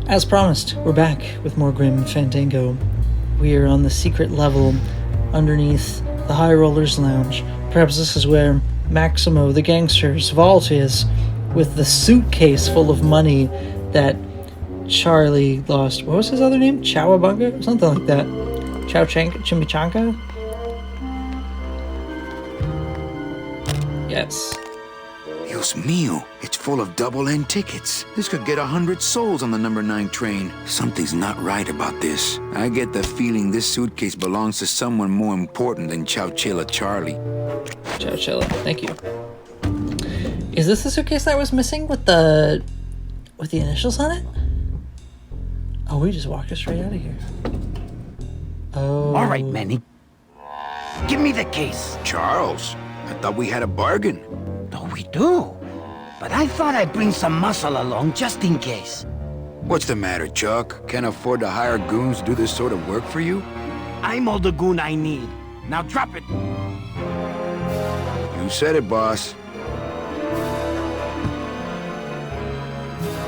As promised, we're back with more Grim Fandango. We are on the secret level underneath the High Rollers Lounge. Perhaps this is where Maximo the gangster's vault is, with the suitcase full of money that Charlie lost. What was his other name? Chowabunga? Something like that. Chimichanga? Yes. Dios mío, it's full of double-end tickets. This could get 100 souls on the number 9 train. Something's not right about this. I get the feeling this suitcase belongs to someone more important than Chowchilla Charlie. Chowchilla, thank you. Is this the suitcase that was missing with the initials on it? Oh, we just walked us straight out of here. Oh. All right, Manny. Give me the case. Charles, I thought we had a bargain. Oh, we do. But I thought I'd bring some muscle along just in case. What's the matter, Chuck? Can't afford to hire goons to do this sort of work for you? I'm all the goon I need. Now drop it. You said it, boss.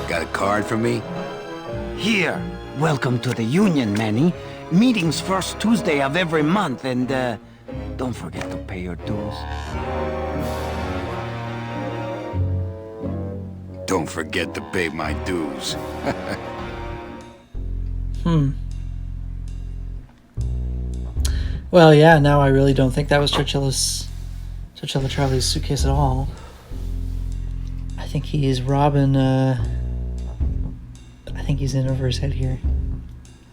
Got a card for me? Here. Welcome to the Union, Manny. Meetings first Tuesday of every month, and don't forget to pay your dues. Don't forget to pay my dues. Well, yeah, now I really don't think that was Chowchilla Charlie's suitcase at all. I think he's robbing, I think he's in over his head here.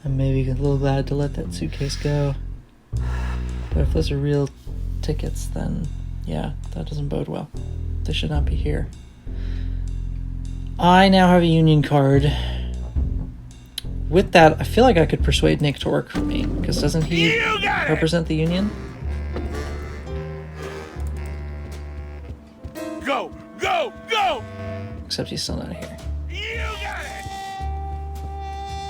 I'm maybe a little glad to let that suitcase go. But if those are real tickets, then yeah, that doesn't bode well. They should not be here. I now have a union card. With that, I feel like I could persuade Nick to work for me, because doesn't he represent the union? Go! Go! Go! Except he's still not here. You got it!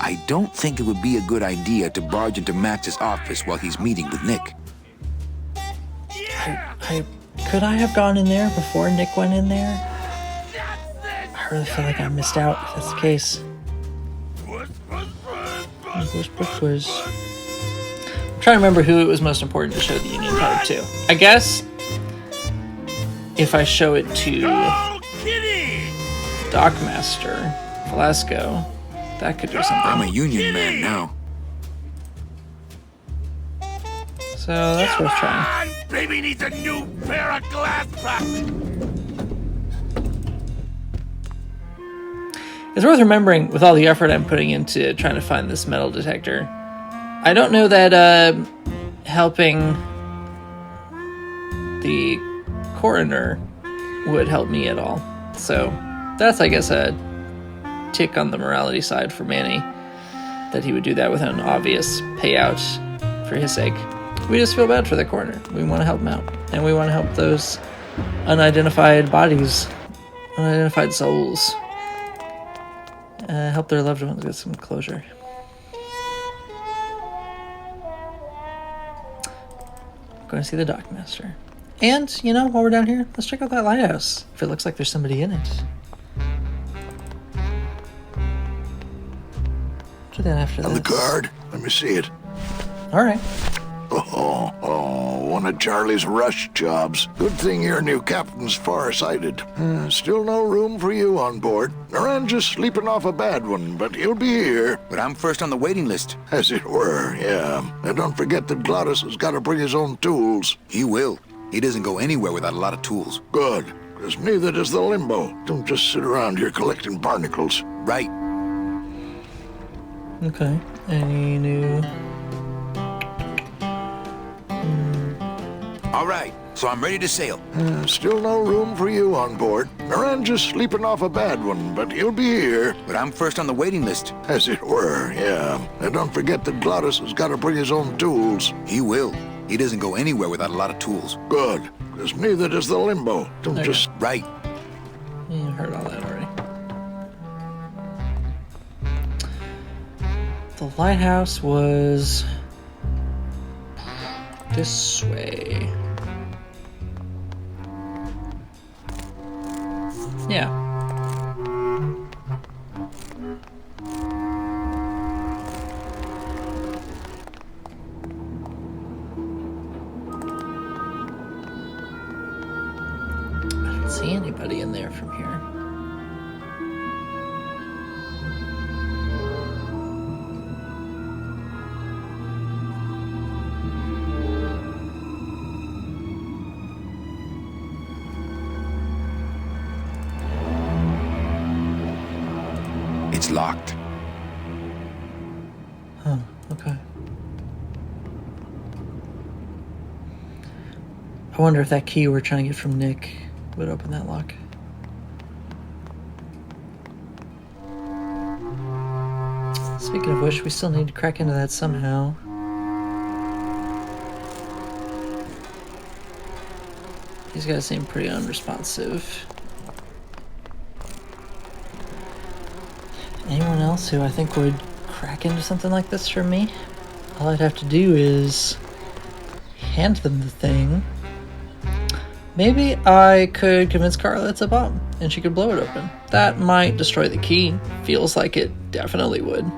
I don't think it would be a good idea to barge into Max's office while he's meeting with Nick. Could I have gone in there before Nick went in there? I really feel like I missed out if that's the case. Quiz. I'm trying to remember who it was most important to show the union card to. I guess if I show it to Dockmaster Velasco, that could do something. I'm a union man now. So that's worth trying. Baby needs a new pair of glass packs. It's worth remembering, with all the effort I'm putting into trying to find this metal detector, I don't know that helping the coroner would help me at all. So that's, I guess, a tick on the morality side for Manny, that he would do that with an obvious payout for his sake. We just feel bad for the coroner. We want to help him out. And we want to help those unidentified bodies, unidentified souls. Help their loved ones get some closure. Going to see the Dockmaster. And, you know, while we're down here, let's check out that lighthouse. If it looks like there's somebody in it. Do that after this. On the card. Let me see it. Alright. One of Charlie's rush jobs. Good thing your new captain's far-sighted. Still no room for you on board. Naranja's sleeping off a bad one, but he'll be here. But I'm first on the waiting list. As it were, yeah. And don't forget that Glottis has got to bring his own tools. He will. He doesn't go anywhere without a lot of tools. Good, because neither does the Limbo. Don't just sit around here collecting barnacles. Right. Okay. Any new... All right, so I'm ready to sail. Still no room for you on board. Naranja's sleeping off a bad one, but he'll be here. But I'm first on the waiting list. As it were, yeah. And don't forget that Glottis has got to bring his own tools. He will. He doesn't go anywhere without a lot of tools. Good, because neither does the Limbo. Don't Okay. just... Right. You heard all that already. The lighthouse was this way. Yeah. It's locked. Huh, okay. I wonder if that key we're trying to get from Nick would open that lock. Speaking of which, we still need to crack into that somehow. These guys seem pretty unresponsive. Anyone else who I think would crack into something like this for me? All I'd have to do is hand them the thing. Maybe I could convince Carla it's a bomb and she could blow it open. That might destroy the key. Feels like it definitely would.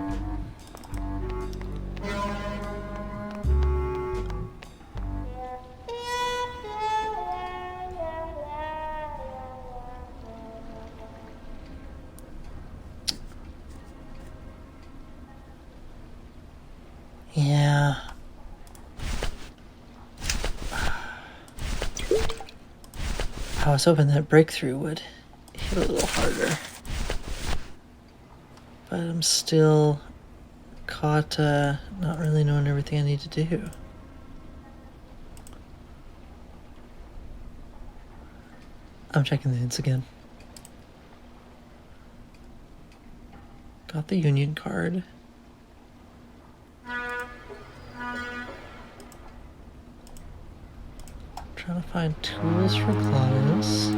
Yeah. I was hoping that breakthrough would hit a little harder. But I'm still caught not really knowing everything I need to do. I'm checking the hints again. Got the union card. Trying to find tools for Claudius.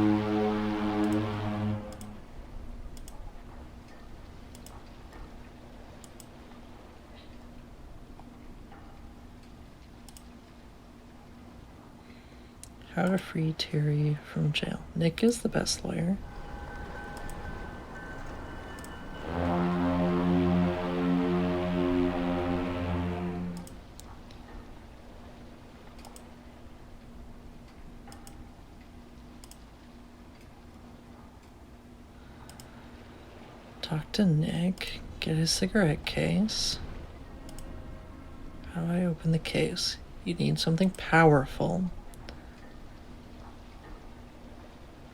How to free Terry from jail. Nick is the best lawyer. Talk to Nick, get his cigarette case. How do I open the case? You need something powerful.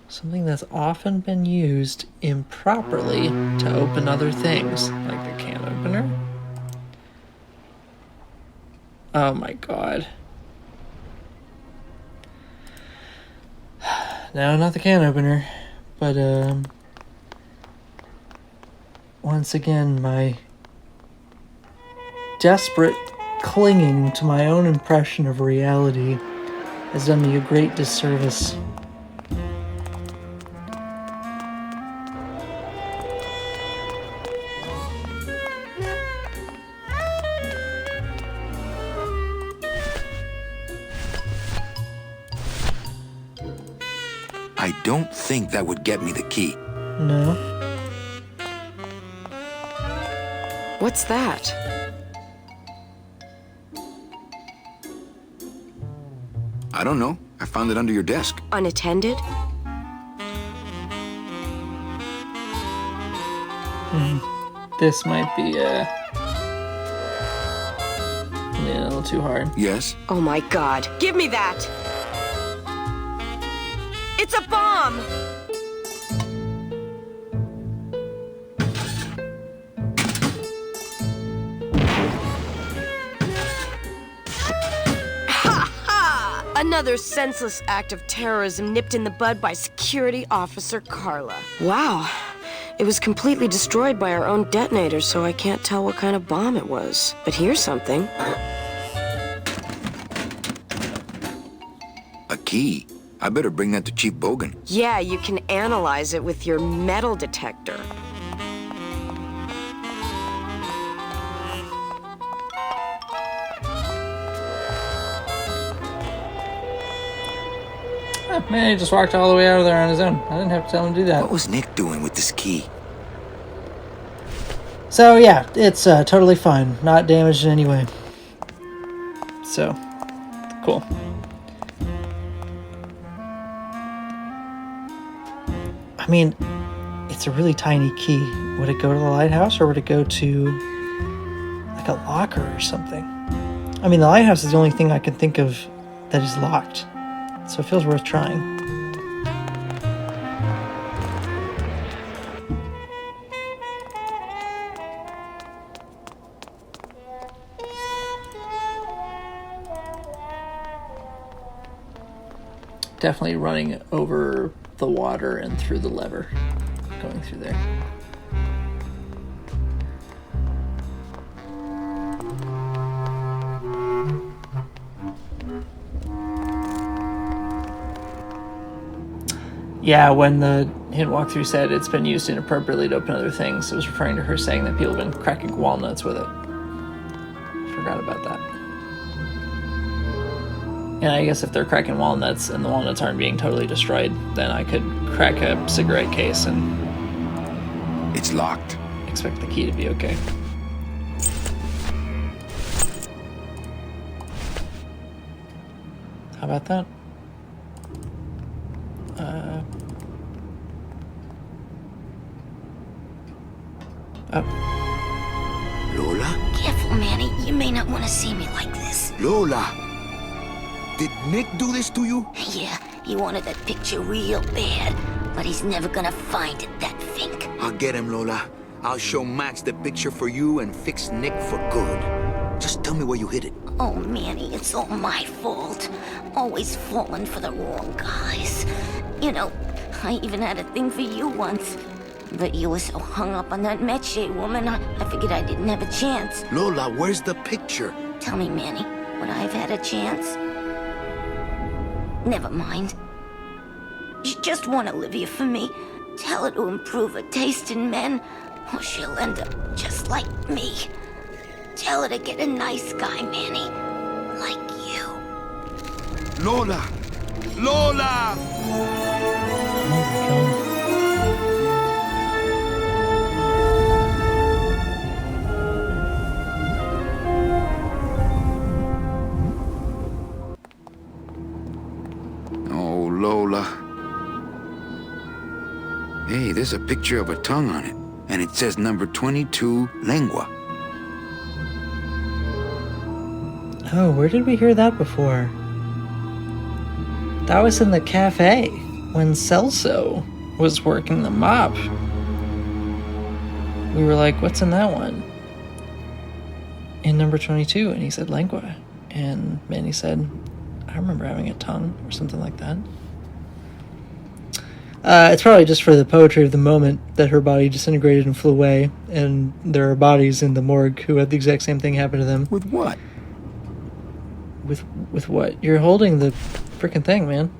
Something that's often been used improperly to open other things, like the can opener. Oh my god. No, not the can opener, but once again, my desperate clinging to my own impression of reality has done me a great disservice. I don't think that would get me the key. No. What's that? I don't know. I found it under your desk. Unattended? This might be a little too hard. Yes? Oh my god. Give me that! It's a bomb! Another senseless act of terrorism nipped in the bud by Security Officer Carla. Wow. It was completely destroyed by our own detonator, so I can't tell what kind of bomb it was. But here's something. A key? I better bring that to Chief Bogan. Yeah, you can analyze it with your metal detector. Man, he just walked all the way out of there on his own. I didn't have to tell him to do that. What was Nick doing with this key? So yeah, it's totally fine. Not damaged in any way. So, cool. I mean, it's a really tiny key. Would it go to the lighthouse or would it go to like a locker or something? I mean, the lighthouse is the only thing I can think of that is locked. So it feels worth trying. definitely running over the water and through the lever. Going through there. Yeah, when the hint walkthrough said it's been used inappropriately to open other things, it was referring to her saying that people have been cracking walnuts with it. Forgot about that. And I guess if they're cracking walnuts and the walnuts aren't being totally destroyed, then I could crack a cigarette case and... It's locked. Expect the key to be okay. How about that? Lola? Careful, Manny. You may not want to see me like this. Lola! Did Nick do this to you? Yeah, he wanted that picture real bad, but he's never gonna find it, that fink. I'll get him, Lola. I'll show Max the picture for you and fix Nick for good. Just tell me where you hid it. Oh, Manny, it's all my fault. Always falling for the wrong guys. You know, I even had a thing for you once. But you were so hung up on that Meche woman, I figured I didn't have a chance. Lola, where's the picture? Tell me, Manny, would I have had a chance? Never mind. You just want Olivia for me. Tell her to improve her taste in men, or she'll end up just like me. Tell her to get a nice guy, Manny. Like you. Lola! Lola! Oh my god. Oh, Lola. Hey, there's a picture of a tongue on it. And it says number 22, lengua. Oh, where did we hear that before? That was in the cafe when Celso was working the mop. We were like, what's in that one? In number 22, and he said lengua. And Manny said, I remember having a tongue or something like that. It's probably just for the poetry of the moment that her body disintegrated and flew away, and there are bodies in the morgue who had the exact same thing happen to them. With what? With what? You're holding the freaking thing, man.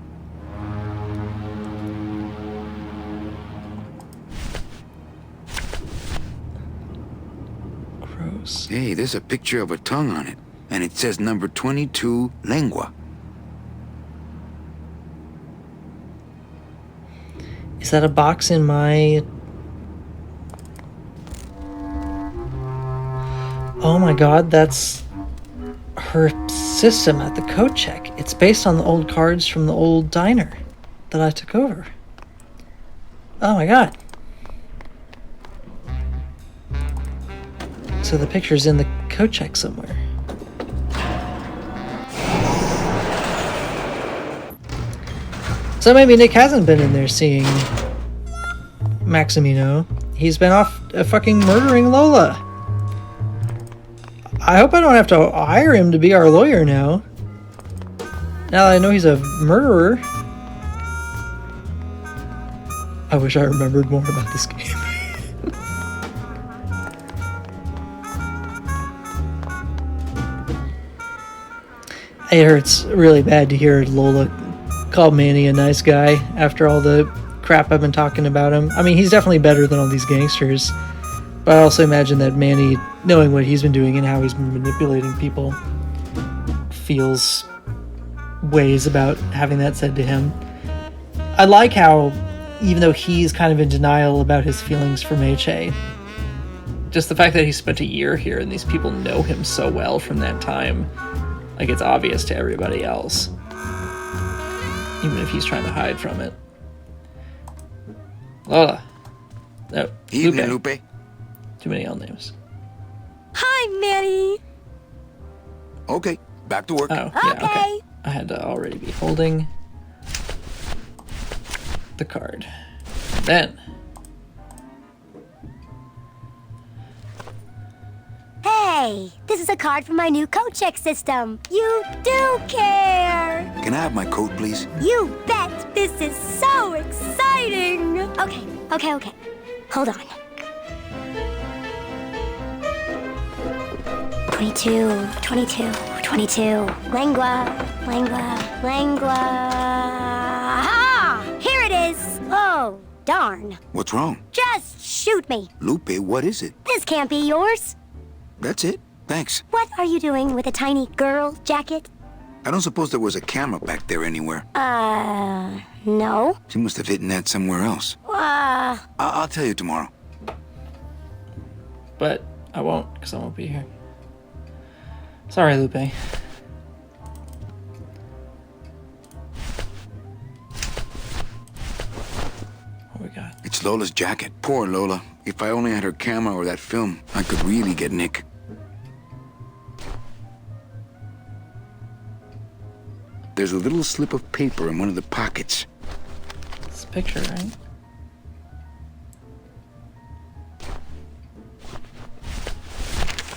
Gross. Hey, there's a picture of a tongue on it. And it says number 22, lengua. Is that a box in my... Oh my god, that's her system at the code check. It's based on the old cards from the old diner that I took over. Oh my god. So the picture's in the code check somewhere. So maybe Nick hasn't been in there seeing Maximino. He's been off fucking murdering Lola. I hope I don't have to hire him to be our lawyer now. Now that I know he's a murderer. I wish I remembered more about this game. It hurts really bad to hear Lola call Manny a nice guy after all the crap I've been talking about him. I mean, he's definitely better than all these gangsters. But I also imagine that Manny, knowing what he's been doing and how he's been manipulating people, feels ways about having that said to him. I like how, even though he's kind of in denial about his feelings for Meche, just the fact that he spent a year here and these people know him so well from that time, like it's obvious to everybody else. Even if he's trying to hide from it. Lola. No, Evening, Lupe. Too many L names. Hi, Manny. Okay, back to work. Oh, yeah, okay. I had to already be holding the card. Then. Hey. Hey, this is a card from my new coat check system. You do care. Can I have my coat, please? You bet. This is so exciting. Okay. Hold on. 22. Langua. Ha! Here it is. Oh, darn. What's wrong? Just shoot me. Lupe, what is it? This can't be yours. That's it. Thanks. What are you doing with a tiny girl jacket? I don't suppose there was a camera back there anywhere. No. She must have hidden that somewhere else. I'll tell you tomorrow. But I won't, because I won't be here. Sorry, Lupe. What we got? It's Lola's jacket. Poor Lola. If I only had her camera or that film, I could really get Nick. There's a little slip of paper in one of the pockets. It's a picture, right?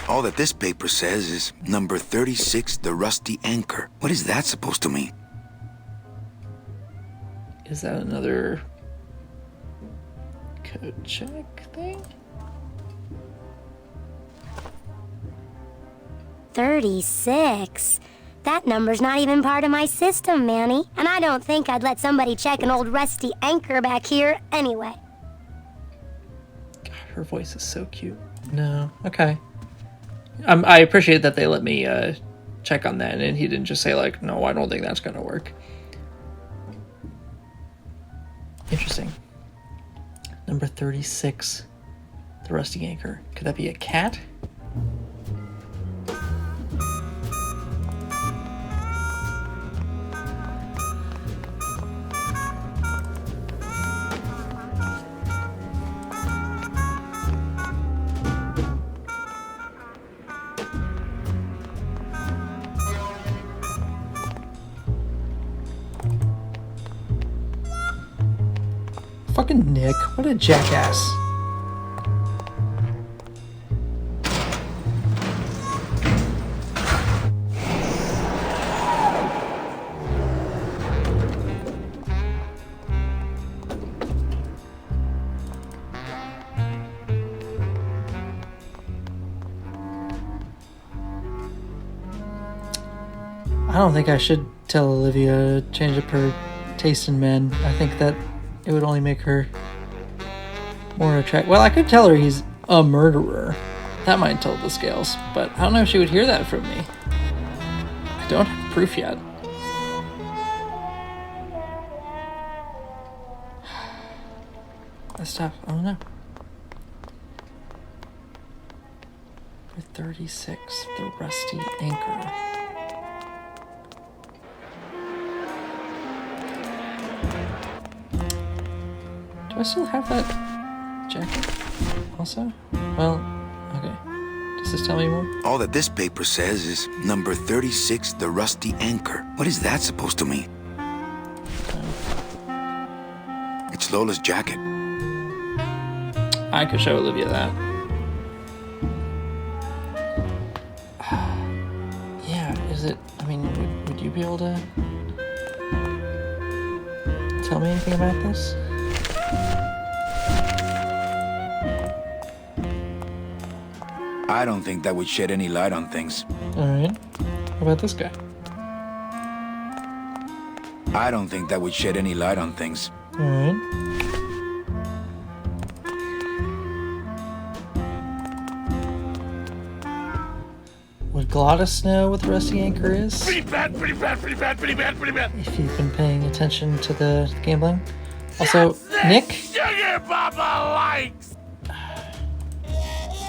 All that this paper says is number 36, the Rusty Anchor. What is that supposed to mean? Is that another code check thing? 36. That number's not even part of my system, Manny. And I don't think I'd let somebody check an old rusty anchor back here anyway. God, her voice is so cute. No, okay. I appreciate that they let me check on that, and he didn't just say, like, no, I don't think that's gonna work. Interesting. Number 36, the Rusty Anchor. Could that be a cat? Fucking Nick, what a jackass. I don't think I should tell Olivia to change up her taste in men. I think that it would only make her more attractive. Well, I could tell her he's a murderer. That might tilt the scales, but I don't know if she would hear that from me. I don't have proof yet. That's tough. I don't know. For 36, the Rusty Anchor. Do I still have that jacket also? Well, okay. Does this tell me more? All that this paper says is number 36, the Rusty Anchor. What is that supposed to mean? It's Lola's jacket. I could show Olivia that. Yeah, is it... I mean, would you be able to tell me anything about this? I don't think that would shed any light on things. Alright. How about this guy? I don't think that would shed any light on things. Alright. Would Glottis know what the Rusty Anchor is? Pretty bad. If you've been paying attention to the gambling. Also, Nick? Sugar Papa likes!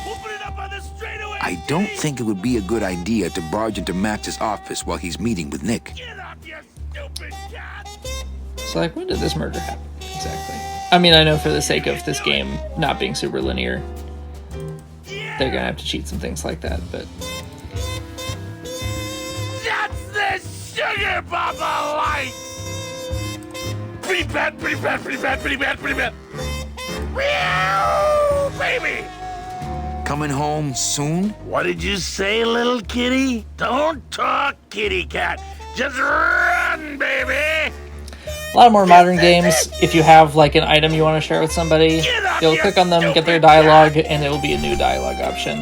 Open it up on the straightaway! I don't think it would be a good idea to barge into Max's office while he's meeting with Nick. Get up, you stupid cat! So, like, when did this murder happen? Exactly. I mean, I know for the sake of this game not being super linear, they're gonna have to cheat some things like that, but... That's the sugar Papa likes! Pretty bad. Meow, baby! coming home soon? What did you say, little kitty? Don't talk, kitty cat. Just run, baby! A lot more modern games, if you have like an item you want to share with somebody, you'll click on them, get their dialogue, and it will be a new dialogue option.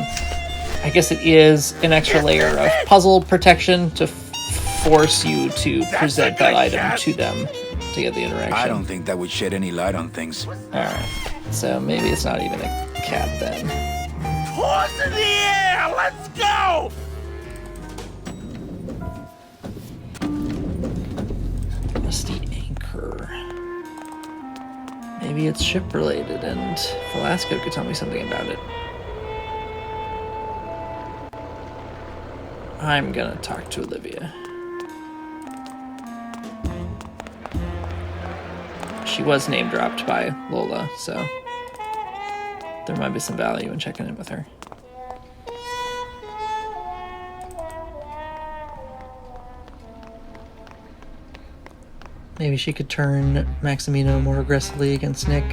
I guess it is an extra layer of puzzle protection to force you to present that item to them to get the interaction. I don't think that would shed any light on things. Alright, so maybe it's not even a cat then. Horse in the air! Let's go! Rusty anchor. Maybe it's ship related and Velasco could tell me something about it. I'm gonna talk to Olivia. She was name dropped by Lola, so there might be some value in checking in with her. Maybe she could turn Maximino more aggressively against Nick.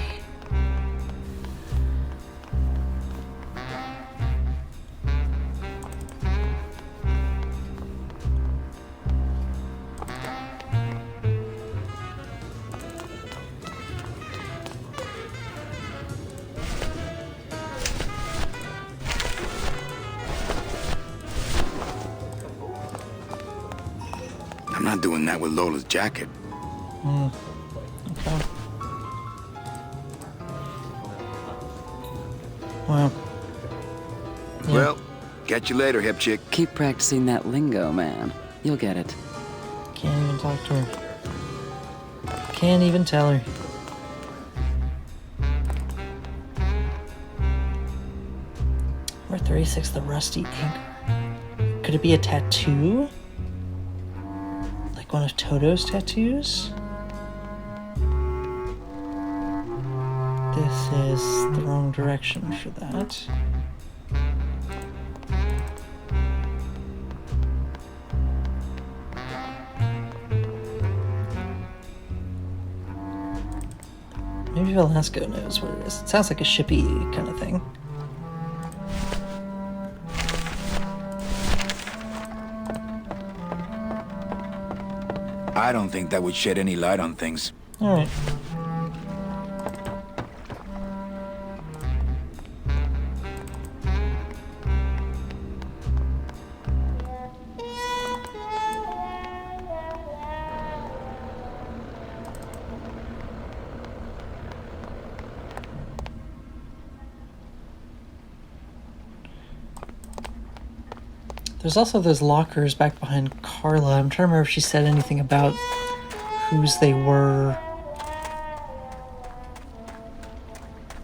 I'm not doing that with Lola's jacket. Okay. Wow. Yeah. Well, catch you later, hip chick. Keep practicing that lingo, man. You'll get it. Can't even talk to her. Can't even tell her. Number 36, the rusty anchor. Could it be a tattoo? Like one of Toto's tattoos? This is the wrong direction for that. Maybe Velasco knows what it is. It sounds like a shippy kind of thing. I don't think that would shed any light on things. Alright. There's also those lockers back behind Carla. I'm trying to remember if she said anything about whose they were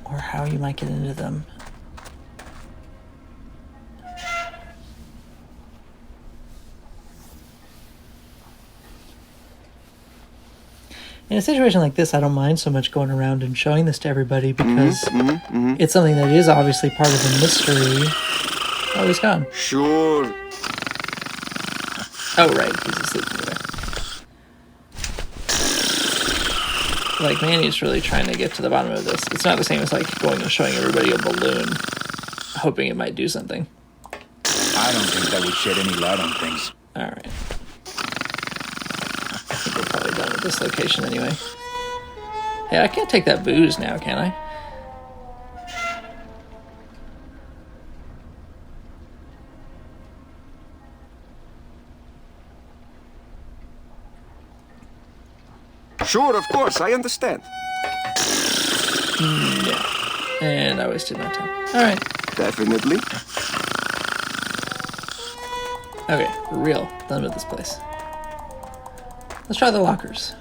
or how you might get into them. In a situation like this, I don't mind so much going around and showing this to everybody because it's something that is obviously part of the mystery. Oh, he's gone. Sure. Oh, right, he's asleep over there. Like, Manny's really trying to get to the bottom of this. It's not the same as, like, going and showing everybody a balloon, hoping it might do something. I don't think that would shed any light on things. Alright. I think we're probably done with this location anyway. Hey, I can't take that booze now, can I? Sure, of course, I understand. Yeah. And I wasted my time. Alright. Definitely. Okay, for real. Done with this place. Let's try the lockers.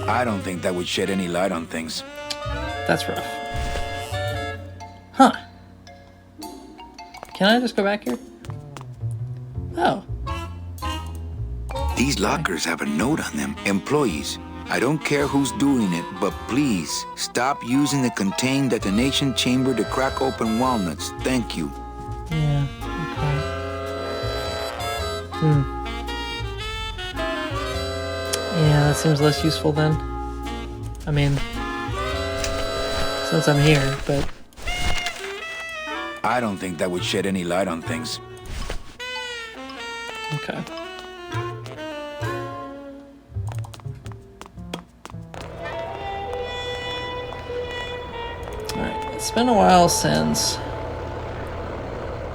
I don't think that would shed any light on things. That's rough. Huh. Can I just go back here? Oh. These lockers have a note on them. Employees. I don't care who's doing it, but please stop using the contained detonation chamber to crack open walnuts. Thank you. Yeah, okay. Yeah, that seems less useful then. I mean, since I'm here, but... I don't think that would shed any light on things. Okay. Alright, it's been a while since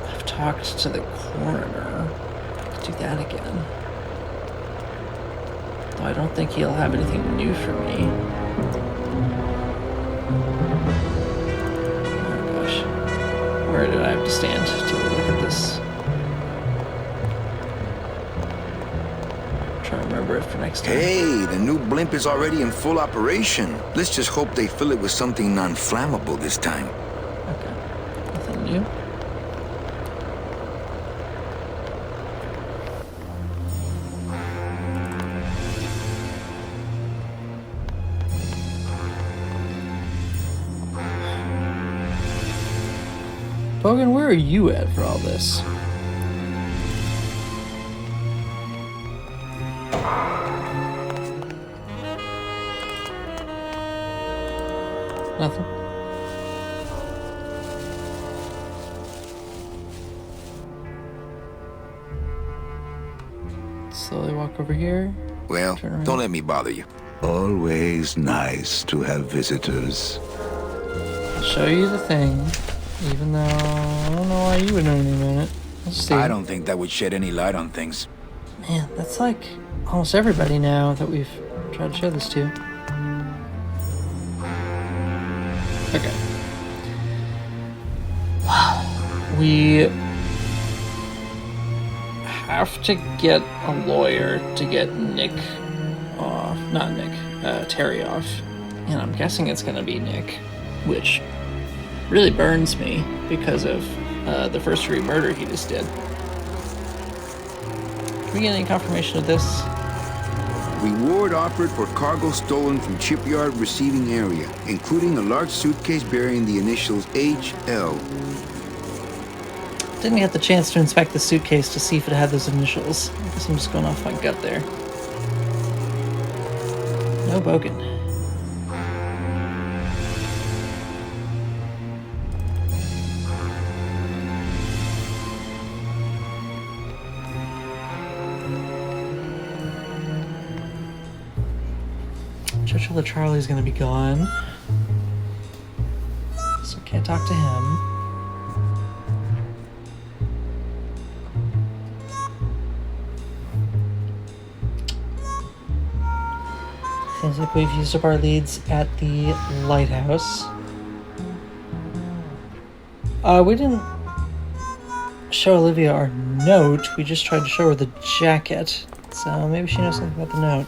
I've talked to the coroner. I could do that again. Though I don't think he'll have anything new for me. Oh gosh. Where did I have to stand to look at this? I'm trying to remember it for next time. Hey, the new blimp is already in full operation. Let's just hope they fill it with something non-flammable this time. Okay. Nothing new. Bogan, where are you at for all this? Nothing. Slowly walk over here. Well, don't let me bother you. Always nice to have visitors. I'll show you the thing, even though I don't know why you would know anything about it. We'll see. I don't think that would shed any light on things. Man, that's like almost everybody now that we've tried to show this to. Okay. We have to get a lawyer to get Nick off. Not Nick, Terry off. And I'm guessing it's gonna be Nick, which really burns me because of the first degree murder he just did. Can we get any confirmation of this? Reward offered for cargo stolen from shipyard receiving area, including a large suitcase bearing the initials HL. Didn't get the chance to inspect the suitcase to see if it had those initials. I guess I'm just going off my gut there. No Bogan. Chowchilla Charlie's gonna be gone, so I can't talk to him. Seems like we've used up our leads at the lighthouse. We didn't show Olivia our note, we just tried to show her the jacket, so maybe she knows something about the note.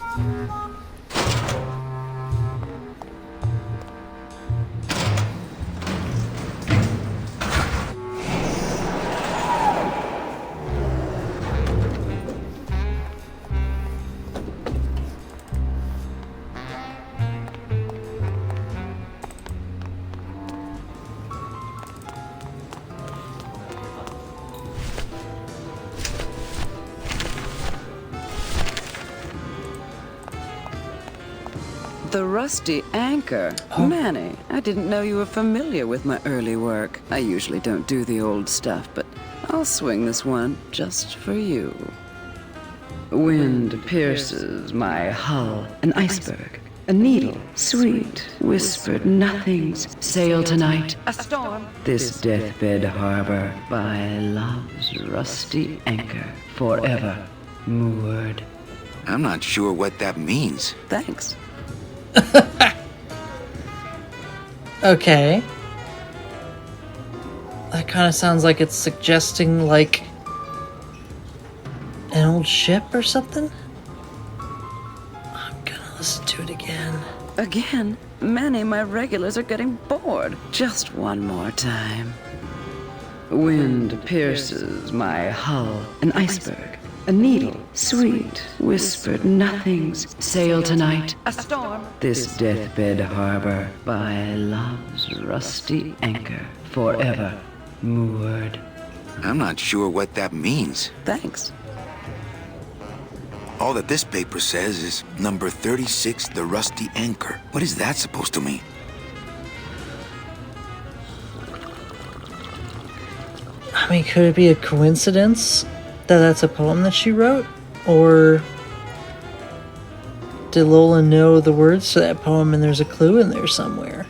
The rusty anchor. Manny, I didn't know you were familiar with my early work. I usually don't do the old stuff, but I'll swing this one just for you. Wind pierces my hull. An iceberg. A needle. Sweet. Whispered nothings. Sail tonight. A storm. This deathbed harbor by love's rusty anchor. Forever moored. I'm not sure what that means. Thanks. Okay. That kind of sounds like it's suggesting, like, an old ship or something? I'm gonna Listen to it again. Again? Manny, my regulars are getting bored. Just one more time. Wind pierces my hull. An iceberg. A needle. Sweet, whispered nothings. Sail tonight. A storm. This deathbed harbor by love's rusty anchor. Forever moored. I'm not sure what that means. Thanks. All that this paper says is number 36, the rusty anchor. What is that supposed to mean? I mean, could it be a coincidence that that's a poem that she wrote? Or did Lola know the words to that poem and there's a clue in there somewhere?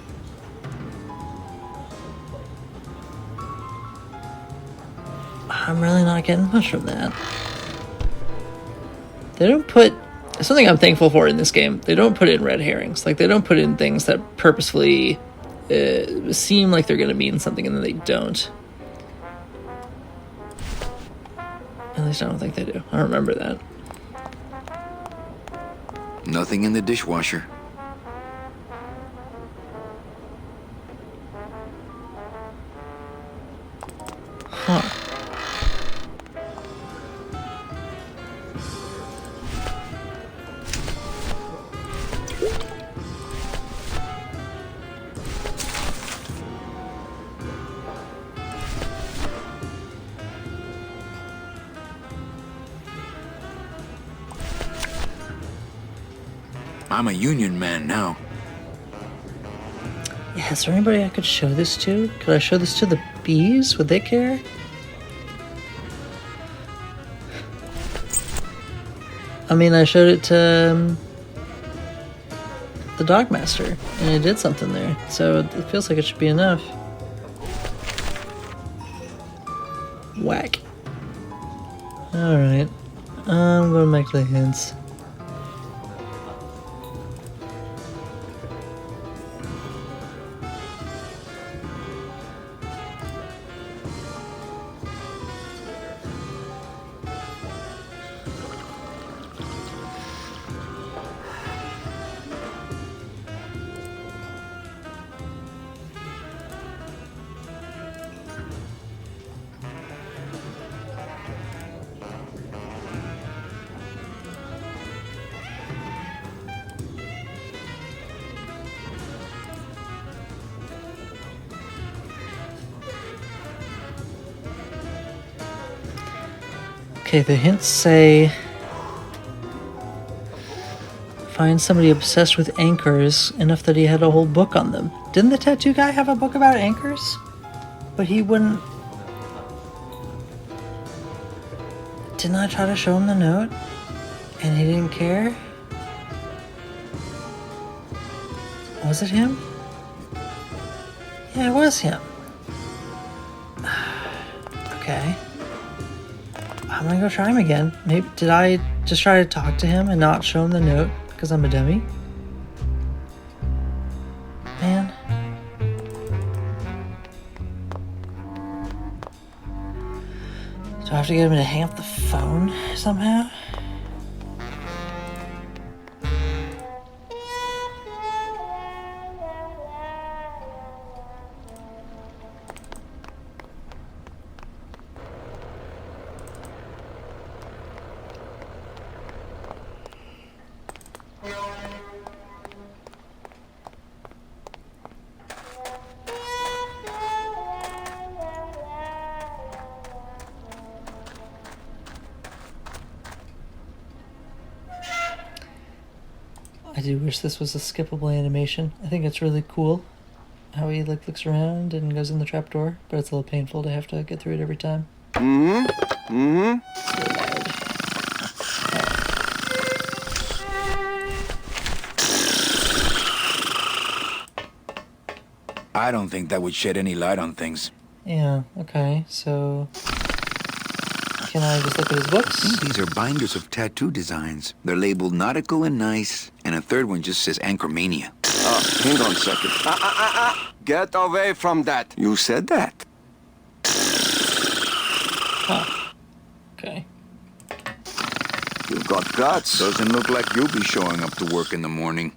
I'm really not getting much from that. They don't put... Something I'm thankful for in this game, they don't put in red herrings. Like, they don't put in things that purposefully seem like they're going to mean something and then they don't. At least I don't think they do. I don't remember that. Nothing in the dishwasher. Huh. I'm a union man now. Yeah, is there anybody I could show this to? Could I show this to the bees? Would they care? I mean, I showed it to the dogmaster, and it did something there. So it feels like it should be enough. Whack. Alright. I'm gonna make the hints. Okay, the hints say find somebody obsessed with anchors enough that he had a whole book on them. Didn't the tattoo guy have a book about anchors? But he wouldn't... Didn't I try to show him the note? And he didn't care? Was it him? Yeah, it was him. Okay. I'm gonna go try him again. Maybe did I just try to talk to him and not show him the note because I'm a dummy? Man. Do I have to get him to hang up the phone somehow? I do wish this was a skippable animation. I think it's really cool how he like looks around and goes in the trapdoor, but it's a little painful to have to get through it every time. I don't think that would shed any light on things. Yeah, okay, so... Can I just look at his books? These are binders of tattoo designs. They're labeled nautical and nice, and a third one just says Anchormania. Hang on a second. Get away from that. You said that. Huh. Okay. You got guts. Doesn't look like you'll be showing up to work in the morning.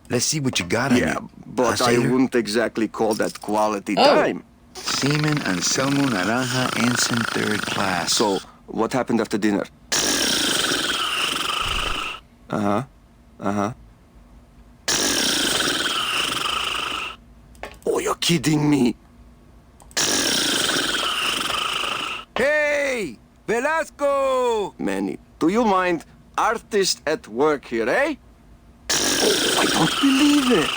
Let's see what you got on Yeah, you. but I sailor? wouldn't exactly call that quality Oh. time. Seaman Anselmo Naranja, Ensign 3rd Class. So, what happened after dinner? Oh, you're kidding me. Hey! Velasco! Manny, do you mind? Artist at work here, eh? Oh, I don't believe it.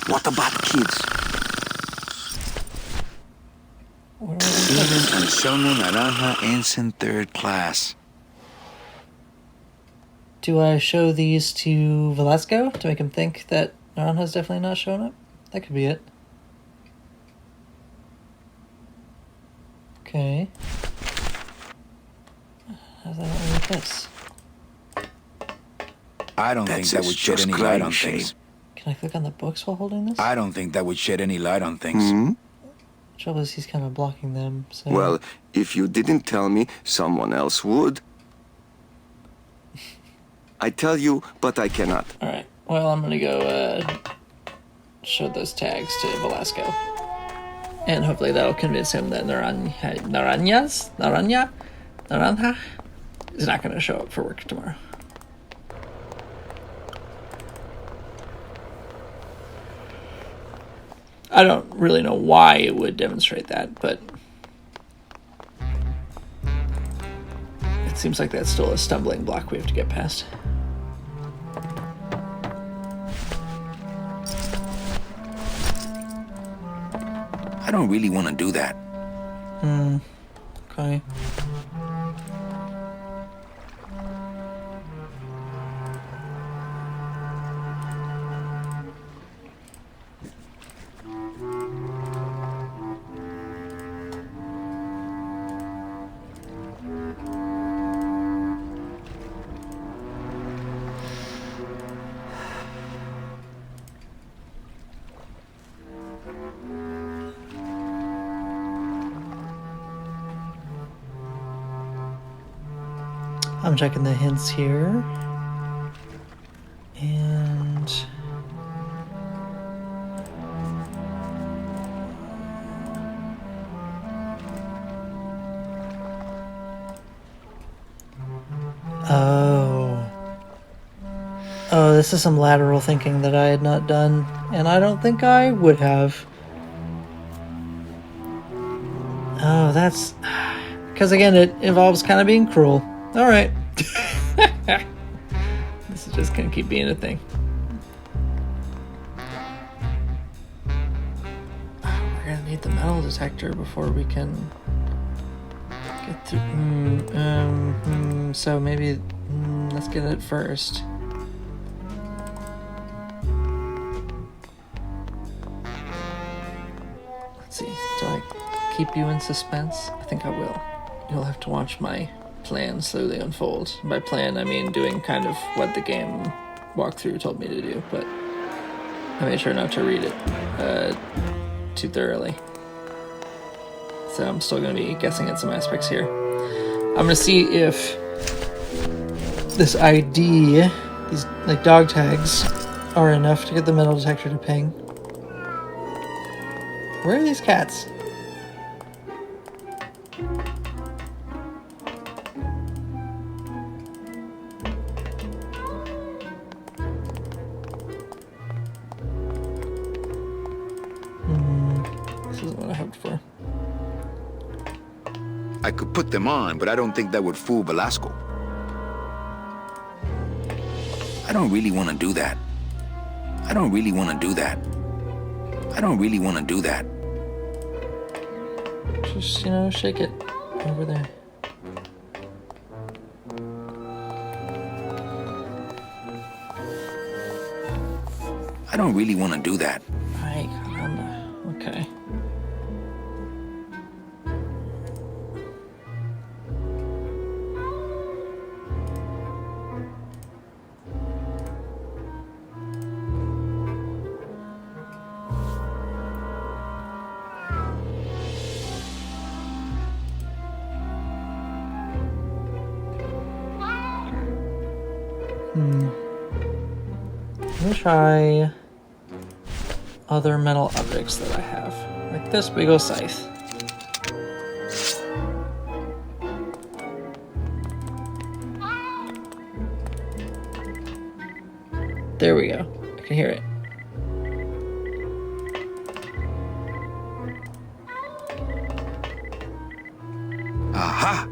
What about kids? Where are these Seaman books? Anselmo Naranja, Ensign 3rd Class. Do I show these to Velasco to make him think that Naranja's definitely not showing up? That could be it. Okay. How's that not like this? I don't think that would shed just any light crying on shame. things. Can I click on the books while holding this? I don't think that would shed any light on things. Trouble is he's kind of blocking them, so... Well, if you didn't tell me, someone else would. I tell you, but I cannot. Alright, well, I'm gonna go, show those tags to Velasco. And hopefully that'll convince him that Naranja is not gonna show up for work tomorrow. I don't really know why it would demonstrate that, but it seems like that's still a stumbling block we have to get past. I don't really want to do that. Okay. I'm checking the hints here. And... Oh. Oh, this is some lateral thinking that I had not done, and I don't think I would have. Oh, that's... Because again, it involves kind of being cruel. Alright. This is just gonna keep being a thing. We're gonna need the metal detector before we can get through. So maybe let's get it first. Let's see. Do I keep you in suspense? I think I will. You'll have to watch my plan slowly unfold. By plan, I mean doing kind of what the game walkthrough told me to do, but I made sure not to read it too thoroughly. So I'm still going to be guessing at some aspects here. I'm going to see if this ID, these like dog tags, are enough to get the metal detector to ping. Where are these cats? This isn't what I hoped for. I could put them on, but I don't think that would fool Velasco. I don't really want to do that. I don't really want to do that. I don't really want to do that. Just, you know, shake it over there. I don't really want to do that. Ay, caramba. Okay. Let me try other metal objects that I have. Like this big ol' scythe. There we go. I can hear it. Aha!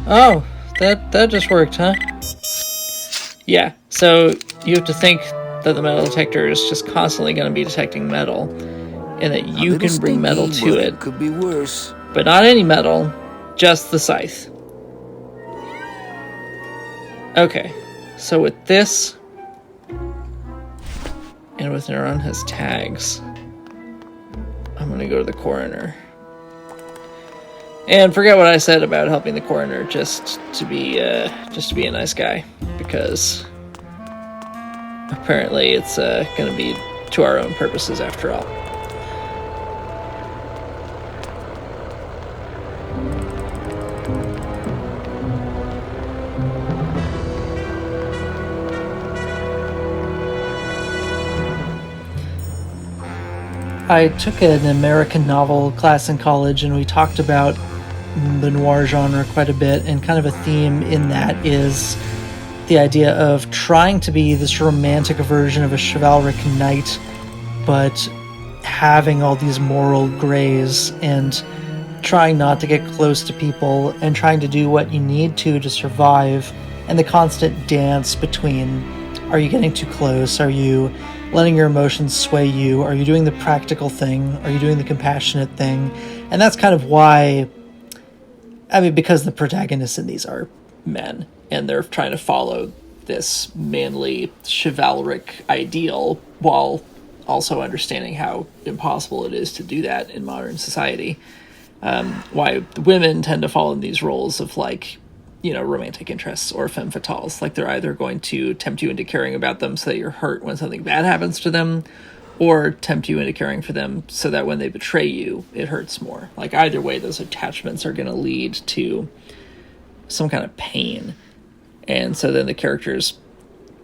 Oh, that just worked, huh? Yeah, so you have to think that the metal detector is just constantly going to be detecting metal, and that you can bring metal to but it. Could be worse. But not any metal, just the scythe. Okay, so with this, and with Neuron has tags, I'm gonna go to the coroner. And forget what I said about helping the coroner, just to be a nice guy, because apparently it's gonna be to our own purposes after all. I took an American novel class in college, and we talked about the noir genre quite a bit, and kind of a theme in that is the idea of trying to be this romantic version of a chivalric knight, but having all these moral grays, and trying not to get close to people, and trying to do what you need to survive, and the constant dance between, are you getting too close? Are you letting your emotions sway you? Are you doing the practical thing? Are you doing the compassionate thing? And that's kind of why, I mean, because the protagonists in these are men, and they're trying to follow this manly, chivalric ideal, while also understanding how impossible it is to do that in modern society. Why women tend to fall in these roles of, like, you know, romantic interests or femme fatales. Like, they're either going to tempt you into caring about them so that you're hurt when something bad happens to them, or tempt you into caring for them so that when they betray you, it hurts more. Like, either way, those attachments are going to lead to some kind of pain. And so then the characters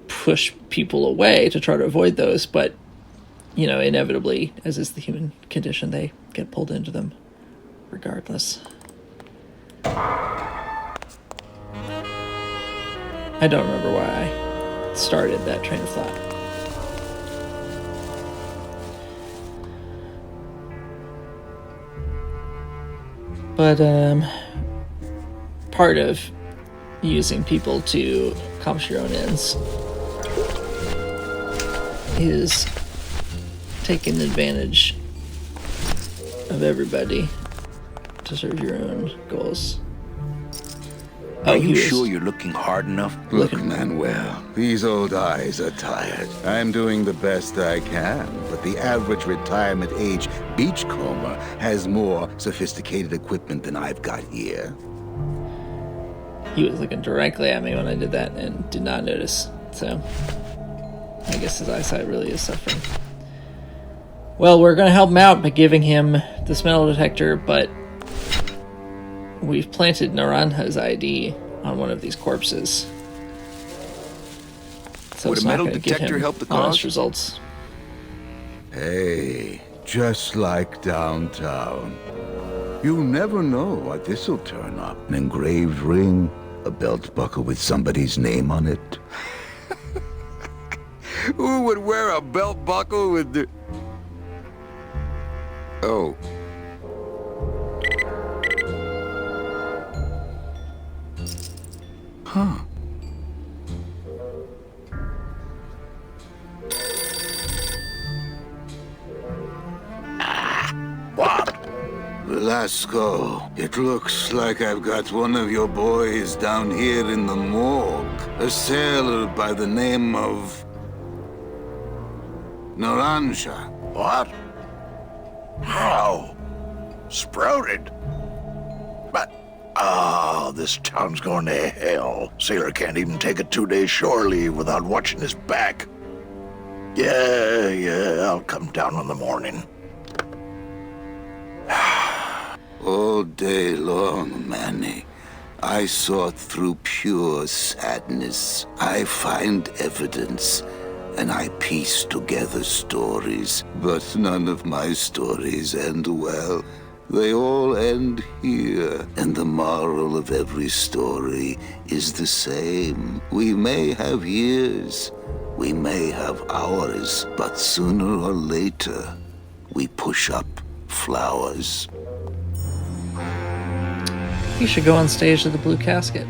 push people away to try to avoid those, but, you know, inevitably, as is the human condition, they get pulled into them regardless. I don't remember why I started that train of thought. But part of using people to accomplish your own ends is taking advantage of everybody to serve your own goals. Are you sure you're looking hard enough? Look, Manuel, these old eyes are tired. I'm doing the best I can, but the average retirement age beachcomber has more sophisticated equipment than I've got here. He was looking directly at me when I did that and did not notice, so I guess his eyesight really is suffering. Well, we're going to help him out by giving him this metal detector, but we've planted Naranja's ID on one of these corpses. So would it's a not metal going to give detector him help the honest cause? results. Hey, just like downtown. You never know what this'll turn up. An engraved ring, a belt buckle with somebody's name on it. Who would wear a belt buckle with the... Oh. Huh. What? Velasco, it looks like I've got one of your boys down here in the morgue. A sailor by the name of... Naranja. What? How? Sprouted? But, this town's going to hell. Sailor can't even take a 2-day shore leave without watching his back. Yeah, I'll come down in the morning. All day long, Manny, I sought through pure sadness. I find evidence, and I piece together stories. But none of my stories end well. They all end here, and the moral of every story is the same. We may have years, we may have hours, but sooner or later, we push up flowers. You should go on stage to the Blue Casket.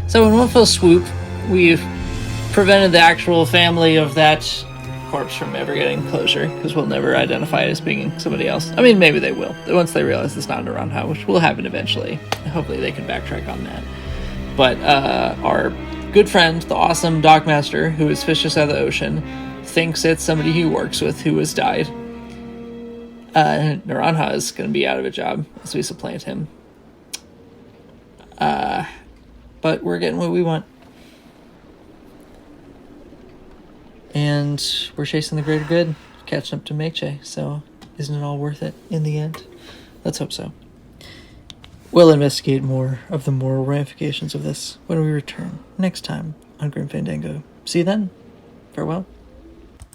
So in one fell swoop, we've prevented the actual family of that corpse from ever getting closure, because we'll never identify it as being somebody else. I mean, maybe they will, once they realize it's not Naranja, which will happen eventually. Hopefully they can backtrack on that. But our good friend, the awesome Dockmaster, who is fished us out of the ocean, thinks it's somebody he works with who has died. Naranja is going to be out of a job as we supplant him. But we're getting what we want. And we're chasing the greater good, catching up to Meche, so isn't it all worth it in the end? Let's hope so. We'll investigate more of the moral ramifications of this when we return next time on Grim Fandango. See you then. Farewell.